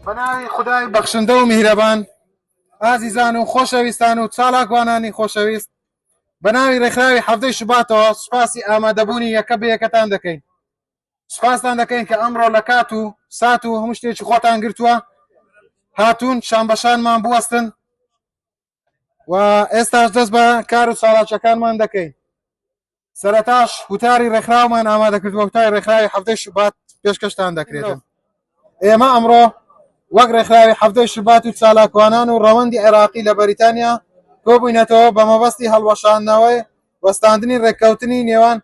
بەناوی خدای بەخشندە و میهرەبان، ئازیزان و خۆشەویستان و چالاکوانانی خۆشەویست، بەناوی ڕێکخراوی هەفتەی شوباتەوە سوپاسی ئامادەبوونی یەکە بە یەکەتان دەکەین. سوپاستان دەکەین کە ئەمڕۆ لە کات و سات و هەموو شتێکی خۆتان گرتووە، هاتوون شانبەشانمان بوەستن و ئێستاش دەست بە کار و چالاکیەکانمان دەکەین. سەرەتاش وتاری ڕێکخراومان ئامادەکردووە، وتاری ڕێکخراوی هەفتەی شوبات پێشکەشتان دەکرێتن. ئێمە ئەمڕۆ وەک ڕێکخراوی هەفتەی شوبات و چالاکوانان و ڕەوەندی عێراقی لە بەریتانیا کۆبووینەتەوە بە مەبەستی هەڵوەشاندنەوەی وەستاندنی ڕێککەوتنی نێوان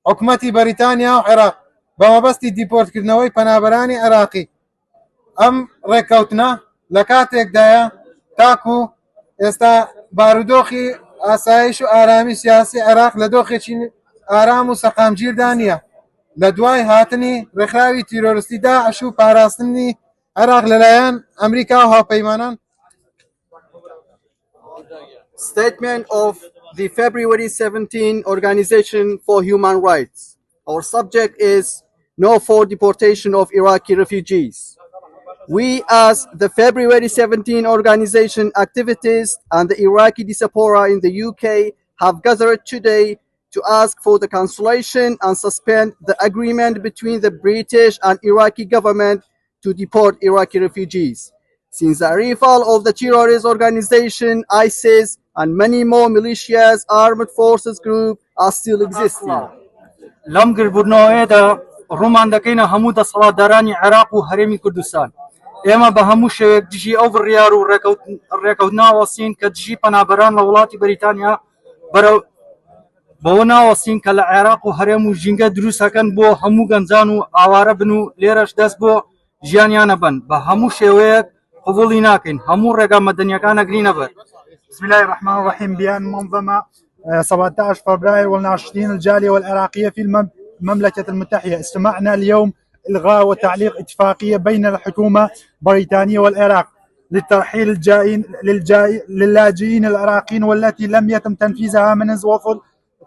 حکومەتی بەریتانیا و عێراق بە مەبەستی دیپۆرتکردنەوەی پەنابەرانی عێراقی. ئەم ڕێککەوتنە لە کاتێکدایە تاکو ئێستا بارودۆخی ئاسایش و ئارامی سیاسی عێراق لە دۆخێکی ئارام و سەقامگیردا نییە لە دوای هاتنی ڕێکخراوی تیرۆریستی داعش و پاراستنی عێراق لەلایەن ئەمریکا و هاوپەیمانان. Statement of the February 17 Organization for Human Rights. Our subject is no for deportation of Iraqi refugees. We, as the February 17 organization activities and the Iraqi diaspora in the UK, have gathered today to ask for the cancellation and suspend the agreement between the British and Iraqi government to deport Iraqi refugees. Since the arrival of the terrorist organization ISIS and many more militias, armed forces group are still existing. لەم گربوونەوەیەدا ڕوومان دەکەینە هەموو دەسەڵاتدارانی عێراق و هەرێمی کوردستان. ئێمە بە هەموو شێوێک دژی ئەو بڕیار و ڕێکەوت ناوەستین کە دژی پەنابەران لە وڵاتی بەریتانیا بەوە ناوەستین کە لە عێراق و هەرێم و ژینگە دروستەکەن بۆ هەموو گەنجان و ئاوارە بن و لێرەش دەست بۆ ژیانیانە بن. بە هەموو شێوەیەک قبوڵی ناکەین، هەموو ڕێگا مەدەنیەکان ئەگرینە بەر. بسم الله الرحمن الرحيم. بيان منظمة 17 فبراير والناشطين الجالية والعراقية في المملكة المتحدة، استمعنا اليوم إلغاء وتعليق اتفاقية بين الحكومة البريطانية والعراق للترحيل للاجئين العراقيين والتي لم يتم تنفيذها منذ وصول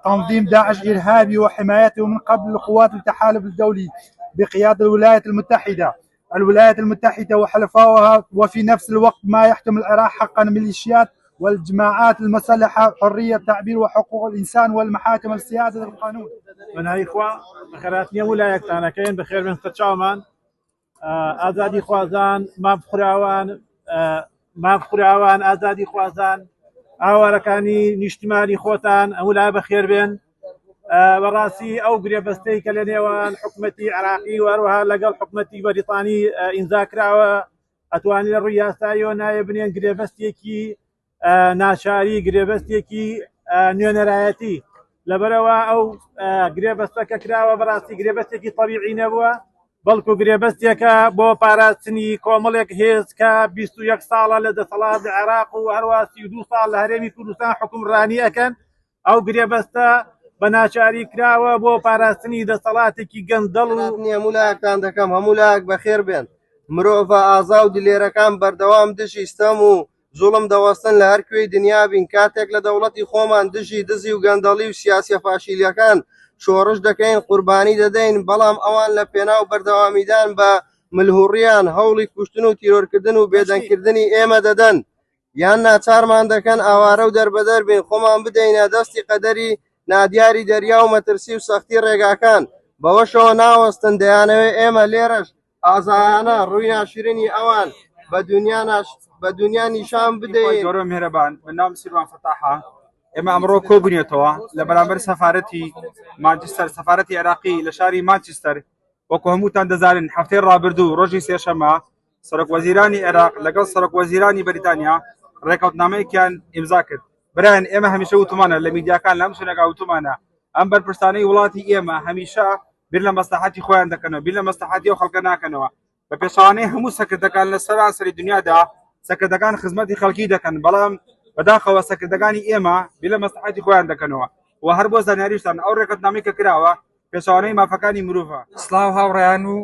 تنظيم داعش الإرهابي وحمايته من قبل قوات التحالف الدولي بقيادة الولايات المتحدة. الولايات المتحدة وحلفائها، وفي نفس الوقت ما يحتم العراق حقا ميليشيات والجماعات المسلحة، حرية التعبير وحقوق الإنسان والمحاكم السيادة القانون. من هاي إخوة بخيراتني ولايك تانا كين بخير من تشاومان آزادي خوازان ما بخوراوان آزادي خوازان ئاوارەکانی نیشتیمانی خۆتان ئەولا بەخێر بێن. بەڕاستی ئەو گرێبەستەی کە لە نێوان حکومەتی عێراقی و هەروەها لەگەڵ حکومەتی بەریتانی ئینزاکراوە ئەتوانێت ڕووی یاساییەوە نایە بنێن گرێبەستێکی ناچاری، گرێبەستێکی نوێنەرایەتی. لەبەرەوە ئەو گرێبەستەکە کراوە بەڕاستی گرێبەستێکی تەبیعی نەبووە، بەڵکو گرێبەستێکە بۆ پاراستنی کۆمەڵێک هێز کە 21 ساڵە لە دەسەڵات عێراق و هەروە 32 ساڵ لە هەرێمی کوردستان حکومڕانی ئەکەن. ئەو گرێبەستە بە ناچاری کراوە بۆ پاراستنی دەسەڵاتێکی گەندەڵ و هەموولایەکتان دەکەم، هەموولایەک بەخێر بێن. مرۆڤ ئازا و دلێرەکان بەردەوام دژی ستەم و زوڵم دەوەستن لە هەر کوێی دنیا بین. کاتێک لە دەوڵەتی خۆمان دژی دزی و گەندەڵی و سیاسە فاشیلیەکان شۆڕش دەکەین، قوربانی دەدەین، بەڵام ئەوان لە پێناو بەردەوامیدان بە ملهوڕیان هەوڵی کوشتن و تیرۆرکردن و بێدەنگکردنی ئێمە دەدەن، یان ناچارمان دەکەن ئاوارە و دەربەدەر بین، خۆمان بدەینە دەستی قەدەری نادیاری دەریا و مەترسی و سەختی ڕێگاکان. بەوەشەوە ناوەستن دەیانەوێت ئێمە لێرەش ئازایانە ڕووی ناشرینی ئەوان بە دنیا نیشان بدەین. گەورە میهرەبان، من نام سیروان فەتاحە. ئێمە ئەمڕۆ کۆبوونێتەوە لە بەرامبەر سەفارەتی مانچستەر، سەفارەتی عێراقی لە شاری مانچستەر. وەکو هەمووتان دەزانن هەفتەی ڕابردوو ڕۆژی سێشەمە سەرۆکوەزیرانی عێراق لەگەڵ سەرۆکوەزیرانی بەریتانیا ڕێکەوتنامەیەکیان ئیمزا کرد. برایان ئێمە هەمیشە وتمانە لە میدیاکان لەم شوێنەکە وتمانە ئەم بەرپرسانەی وڵاتی ئێمە هەمیشە بیر لە مەسلحەتی خۆیان دەکەنەوە، بیر لە مەسلحەتی ئەو خەڵکە ناکەنەوە. بە پێشەوانەی هەموو سەکردەکان لە سەرانسەری دنیادا سەکردەکان خزمەتی خەڵکی دەکەن، بەڵام بەداخەوە سەکردەکانی ئێمە بیر لە مەسلحەتی خۆیان دەکەنەوە. و هەر بۆ زانیاریشتان ئەو ڕێکەوتنامەی کە کراوە پێشەوانەی مافەکانی مرۆڤە. سڵاو هاوڕێیان و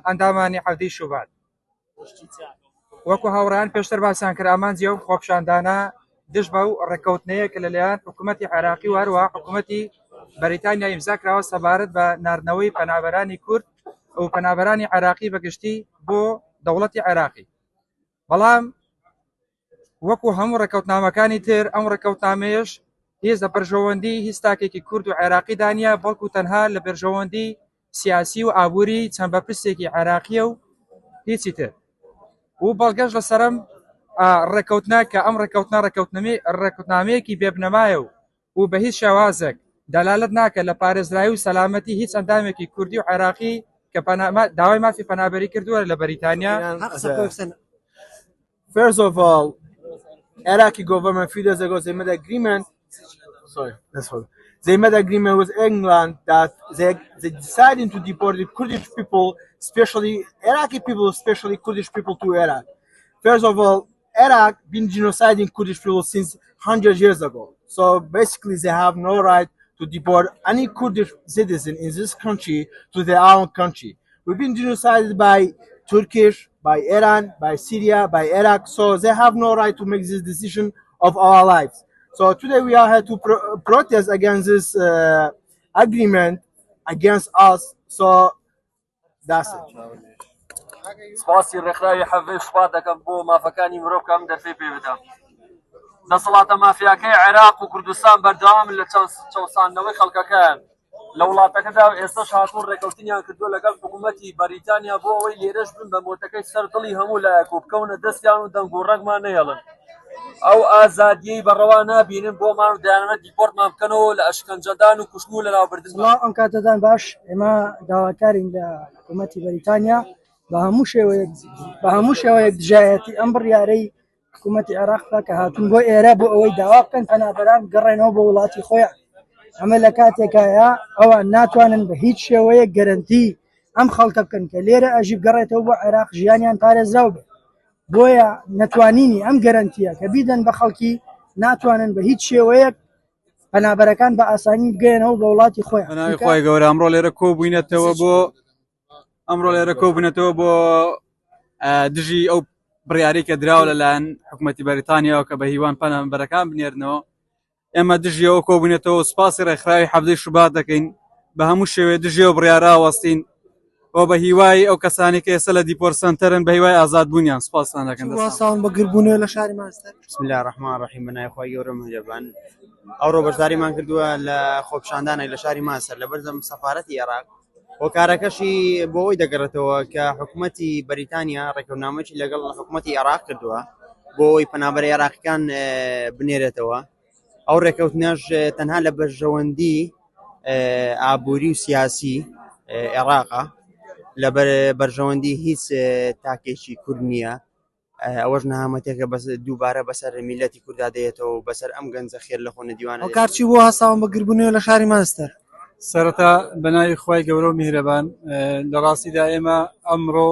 ئەندامانی هەفتەی شوبات. وەکو هاوڕێیان پێشتر باسان کرد، ئامانجی ئەو خۆپیشاندانە دژ بە و ڕێکەوتنەیە کە لەلایەن حکوومەتی عێراقی و هەروە حکوومەتی بەریتانیا ئیمزاکراوە سەبارەت بە ناردنەوەی پەنابەرانی کورد و پەنابەرانی عێراقی بەگشتی بۆ دەوڵەتی عێراقی. بەڵام وەکو هەموو ڕێکەوتنامەکانی تر ئەم ڕێکەوتنامەیەش هێز لە بەرژەوەندی هیچ تاکێکی کورد و عێراقی دانیە، بەڵکو تەنها لە بەرژەوەندی سیاسی و ئابووری چەند بەپرسێکی عێراقیە و هیچی تر. و بەڵگەش لەسەرم ڕێکەوتنا کە ئەم ڕێکەوتنامەیەکی بێبنەمایە و بە هیچ شێوازێک دەلالت ناکە لە پارێزرایی و سەلامەتی هیچ ئەندامێکی کوردی و عێراقی کە داوای مافی پەنابەری کردووە لە بەریتانیا. First of all, Iraqi government few days ago they made agreement. Sorry, that's all. They made agreement with England that they decided to deport the Kurdish people, especially Iraqi people, especially Kurdish people to Iraq. First of all, Iraq been genociding Kurdish people since 100 years ago. So basically, they have no right to deport any Kurdish citizen in this country to their own country. We've been genocided by Turkish, by Iran, by Syria, by Iraq. So they have no right to make this decision of our lives. So today we are here to protest against this agreement against us. So that's it. سپاسی ڕێکخراوی حەڤەی شوبات دەکەم بۆ مافەکانی مرۆڤ کە ئەم دەرفەی پێ بدەم. دەسەڵاتە مافیاکەی عێراق و کوردستان بەردەوام لە چەوساندنەوەی خەڵکەکەیان لە وڵاتەکەدا و ئێستاش هاتوون ڕێکەوتنیان کردووە لەگەڵ حکوومەتی بەریتانیا بۆ ئەوەی لێرەش بن بە مۆتەکەی سەر دڵی هەموو لایەک و بکەونە دەستیان و دەنگ و ڕەگمان نەهێڵن. ئەو ئازادیەی بەڕەوا نابینن بۆمان و دەیانەوێت دیپۆرتمان بکەنەوە لە ئەشکەنجەدان و کوشتن و لەناوبردنمان. ئەم کاتەدان باش ئێمە داواکارین لە حکوومەتی بەریتانیا بە هەموو شێوەیەک دژایەتی ئەم بڕیارەی حکوومەتی عێراقدا کە هاتوون بۆ ئێرە بۆ ئەوەی داوا بکەن پەنابەران گەڕێنەوە بۆ وڵاتی خۆیان. ئەمە لە کاتێکایە ئەوە ناتوانن بە هیچ شێوەیەک گەرەنتی ئەم خەڵکە بکەن کە لێرە ئەژی بگەڕێتەوە بۆ عێراق ژیانیان پارێزراو بێت. بۆیە نەتوانینی ئەم گەرەنتیە کە بیدەن بە خەڵکی ناتوانن بە هیچ شێوەیەک پەنابەرەکان بە ئاسانی بگەێنەوە بە وڵاتی خۆیان. خۆی گەورە ئەمڕۆ لێرە کۆبوونێتەوە بۆ دژی ئەو بڕیاری کە دراوە لەلایەن حکوومەتی بەریتانیاوە کە بە هیوان پەنابەرەکان بنێرنەوە. ئێمە دژیەوە کۆبوونێتەوە سوپاسی ڕێکخراوی حەڤەی شوبات دەکەین بە هەموو شێوێ دژیەوە بڕیارە وەستین ئەو بە هیوای ئەو کەسانی کە ئێستا لە دیپۆر سنتەرن بە هیوای ئازادبوونیان سوپاسان دەکەن. ساڵ بەگربوونەوە لە شاری ماستەر. بسم الله الرحمن الرحیم بەناوی خۆی گەورە مهرەبان. ئەوڕۆ بەشداریمان کردووە لە خۆپیشاندانێک لە شاری ماستەر لەبەرزەم سەفارەتی عێراق هۆکارەکەشی بۆ ئەوەی دەگەڕێتەوە کە حکوومەتی بەریتانیا ڕێکەوتنامەیەکی لەگەڵ حکوومەتی عێراق کردووە بۆ ئەوەی پەنابەری عێراقیەکان بنێرێتەوە. ئەو ڕێکەوتنەش تەنها لە بەرژەوەندی ئابووری و سیاسی عێراقە، لە بەرژەوەندی هیچ تاکێکی کورد نییە. ئەوەش نەهامەتێکە دووبارە بەسەر میلەتی کووردا دێتەوە و بەسەر ئەم گەنجە خێر لە خۆ نەدیوانە. کارچی بۆ هەساوم بەگربوونەوە لە شاری ماستەر. سەرەتا بەناوی خۆی گەورە و میهرەبان، لە ڕاستیدا ئێمە ئەمڕۆ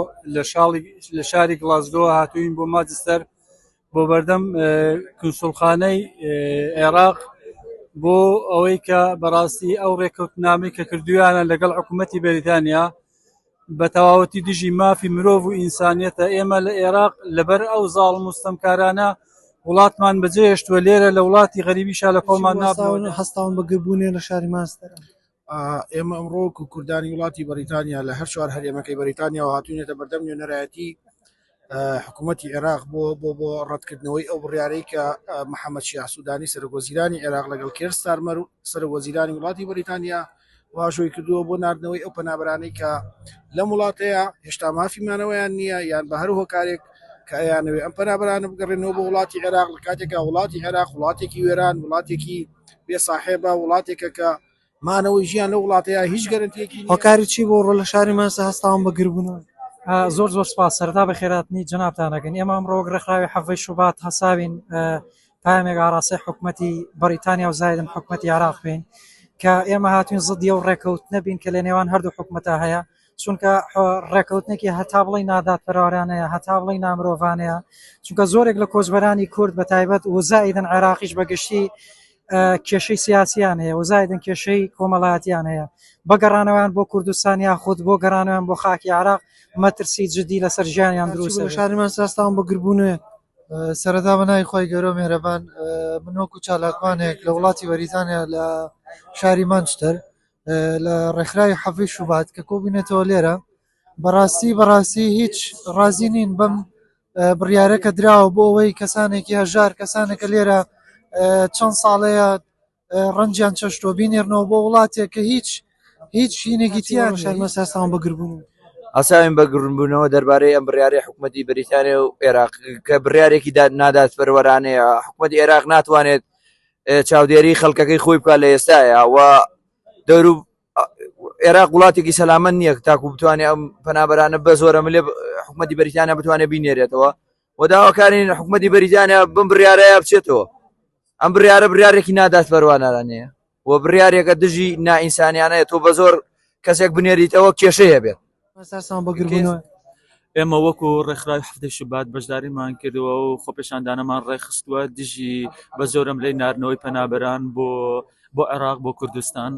لە شاری گڵازگۆ هاتووین بۆ مانچستەر بۆ بەردەم کنسوڵخانەی عێراق بۆ ئەوەی کە بەڕاستی ئەو ڕێکەوتنامەی کە کردویانە لەگەڵ حکوومەتی بەریتانیا بە تەواوەتی دژی مافی مرۆڤ و ئینسانیەتە. ئێمە لە عێراق لەبەر ئەو زاڵم و ستەمکارانە وڵاتمان بەجێهێشتووە، لێرە لە وڵاتی غەریبیشا لە کۆڵمان نابوون. هەستاون بەگربوونێ لە شاری ماستەر. ئێمە ئەمڕۆ کوردانی وڵاتی بەریتانیا لە هەر چوار هەرێمەکەی بەریتانیا و هاتوونێتە بەردەم نوێنەرایەتی حکوومەتی عێراق بۆ ڕەتکردنەوەی ئەو بڕیارەی کە محەممەد شیع سوودانی سەرۆکوەزیرانی عێراق لەگەڵ کێر ستارمەر و سەرۆکوەزیرانی وڵاتی بەریتانیا واژۆی کردووە بۆ ناردنەوەی ئەو پەنابەرانەی کە لەم وڵاتەیە هێشتا مافیمانەوەیان نییە یان بە هەر هۆکارێک کە ئەیانەوێ ئەم پەنابەرانە بگەڕێنەوە بۆ وڵاتی عێراق لە کاتێکا وڵاتی عێراق وڵاتێکی وێران، وڵاتێکی بێساحێبە، وڵاتێکە کە مانەوەی ژیان لە وڵاتەیە هیچ گەرنتیەکی هۆکاری چی بۆ ڕۆ لە شاری ماستە هەستاون بەگربوونەوە. زۆر سپاس سەردا بە خێراتنی جنابتانەکەن. ئێمە ئەمڕۆ ڕێکخراوی حەڤەی شوبات هەساوین پامێک ئاڕاستەی حکوومەتی بەریتانیا و زایدن حکوومەتی عێراق بین کە ئێمە هاتوین زدی و ڕێکەوتنە بین کە لە نێوان هەردوو حکوومەتە هەیە، چونکە ڕێکەوتنێکی هەتا بڵی نادادپەروەرانەیە، هەتا بڵی نامرۆڤانەیە، چونکە زۆرێک لە کۆچبەرانی کورد بە تایبەت و زایدن عێراقیش بەگشتی کێشەی سیاسیان هەیە و زایدن کێشەی کۆمەڵایەتیان هەیە. بەگەڕانەوەیان بۆ کوردستان یاخود بۆ گەڕانەوەیان بۆ خاکی عێراق مەترسی جدی لەسەر ژیانیان دروستە. لە شاری ماستەر هەستاون بەگربوونەوە. سەرەتا بەناوی خۆی گەورە و میهرەبان، من وەکو چالاکوانێک لە وڵاتی بەریتانیا لە شاری مانچستەر لە ڕێکخراوی حەڤەی شوبات کە کۆبوونێتەوە لێرە بەڕاستی هیچ ڕازی نین بەم بڕیارە کە دراوە بۆ ئەوەی کەسانێکی هەژار کەسانێکە لێرە چەند ساڵەیە ڕەنجیان چەشتۆ بینێرنەوە بۆ وڵاتێک کە هیچ شینێکی تیان شارمەسەستان بەگربوون ئاساوین بەگرنبوونەوە دەربارەی ئەم بڕیارەی حکوومەتی بریتانیا و عێراق کە بڕیارێکی نادات پەروەرانەیە حکوومەتی عێراق ناتوانێت چاودێری خەڵکەکەی خۆی بکات لە ئێستاە و دەور و عێراق وڵاتێکی سەلامەت نییە تاکو بتوانێت ئەم پەنابەرانە بە زۆرە ملێ حکوومەتی بریتانیا بتوانێت بینێرێتەوە و داواکارین حکوومەتی بریتانیا بم بڕیارەیە بچێتەوە ئەم بڕیارێکی نادات پەروەرانەیە و بڕیارێکە دژی نائینسانیانەیە تۆ بە زۆر کەسێک بنێریتەوە کێشەیە بێت ئێمە وەکو ڕێکخراوی هەفتەی شوبات بەشداریمان کردەوە و خۆپێشاندانەمان ڕێخستووە دژی بە زۆرم لەی ناردنەوەی پەنابەران بۆ عێراق بۆ کوردستان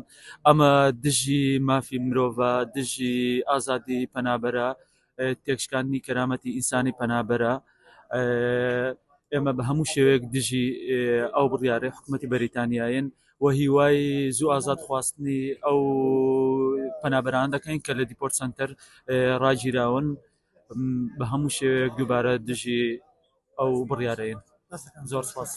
ئەمە دژی مافی مرۆڤە دژی ئازادی پەنابەرە تێکشکاندنی کەرامەتی ئینسانی پەنابەرە ئێمە بە هەموو شێوەیەک دژی ئەو بڕیارەی حکوومەتی بەریتانیایەن و هیوای زوو ئازاد خواستنی ئەو پەنابەران دەکەین کە لە دیپۆرت سنتەر ڕاگیراون بە هەموو شێوەیەک دووبارە دژی ئەو بڕیارەیەن زۆر سپاس.